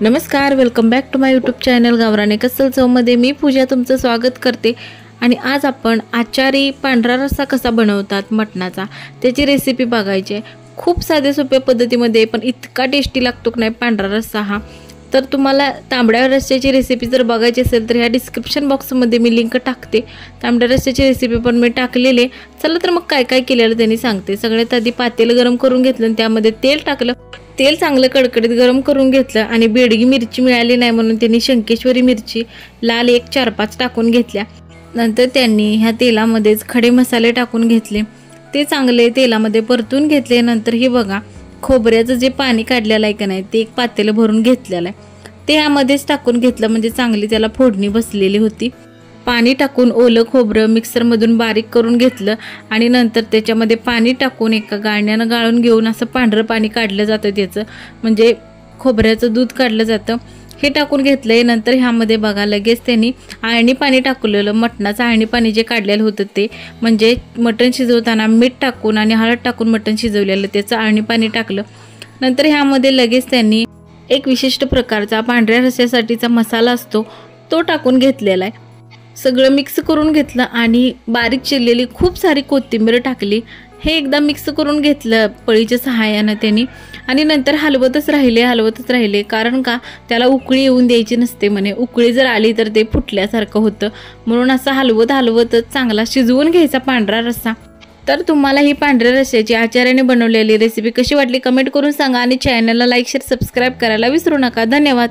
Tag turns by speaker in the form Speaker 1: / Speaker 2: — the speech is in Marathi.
Speaker 1: नमस्कार, welcome back to my YouTube channel गावराने कसल चवमध्ये मी पूजा तुमचं स्वागत करते। आणि आज आपण आचारी पांढरा रस्सा कसा बनवतात मटणाचा त्याची रेसिपी बघायची आहे। खूप साध्या सोप्या पद्धतीमध्ये पण इतका टेस्टी लागतो की नाही पांढरा रस्सा हा। तर तुम्हाला तांबड्या रस्स्याची रेसिपी जर बघायची असेल तर ह्या डिस्क्रिप्शन बॉक्समध्ये मी लिंक टाकते। तांबड्या रस्स्याची रेसिपी पण मी टाकलेली आहे। चला तर मग काय काय केलेलं त्यांनी सांगते। सगळ्यात आधी पातेलं गरम करून घेतलं आणि त्यामध्ये तेल टाकलं। तेल चांगलं कडकडीत गरम करून घेतलं आणि बेडगी मिरची मिळाली नाही म्हणून त्यांनी शंकेश्वरी मिरची लाल 1-4-5 टाकून घेतल्या। नंतर त्यांनी ह्या तेलामध्येच खडे मसाले टाकून घेतले, ते चांगले तेलामध्ये परतून घेतले। नंतर हे बघा खोबऱ्याचं जे पाणी काढलेलं आहे का नाही ते एक पातेलं भरून घेतलेलं आहे, ते यामध्येच टाकून घेतलं म्हणजे चांगली त्याला फोडणी बसलेली होती। पाणी टाकून ओलं खोबरं मिक्सरमधून बारीक करून घेतलं आणि नंतर त्याच्यामध्ये पाणी टाकून एका गाळण्यानं गाळून घेऊन असं पांढरं पाणी काढलं जातं, त्याचं म्हणजे खोबऱ्याचं दूध काढलं जातं, हे टाकून घेतलंय। नंतर ह्यामध्ये बघा लगेच त्यांनी आळणी पाणी टाकलेलं, मटणाचं आळणी पाणी जे काढलेलं होतं ते म्हणजे मटण शिजवताना मीठ टाकून आणि हळद टाकून मटण शिजवलेलं त्याचं आळणी पाणी टाकलं। नंतर ह्यामध्ये लगेच त्यांनी एक विशिष्ट प्रकारचा पांढऱ्या रस्स्यासाठीचा मसाला असतो तो टाकून घेतलेला आहे। सगळं मिक्स करून घेतलं आणि बारीक चिरलेली खूप सारी कोथिंबीर टाकली। हे एकदा मिक्स करून घेतलं पळीच्या सहाय्याने त्यांनी आणि नंतर हलवतच राहिले कारण का त्याला उकळी येऊन द्यायची नसते म्हणे, उकळी जर आली तर ते फुटल्यासारखं होतं, म्हणून असं हलवतच चांगला शिजवून घ्यायचा पांढरा रस्सा। तर तुम्हाला ही पांढऱ्या रस्स्याची आचार्याने बनवलेली रेसिपी कशी वाटली कमेंट करून सांगा आणि चॅनलला लाईक शेअर सबस्क्राईब करायला विसरू नका। धन्यवाद।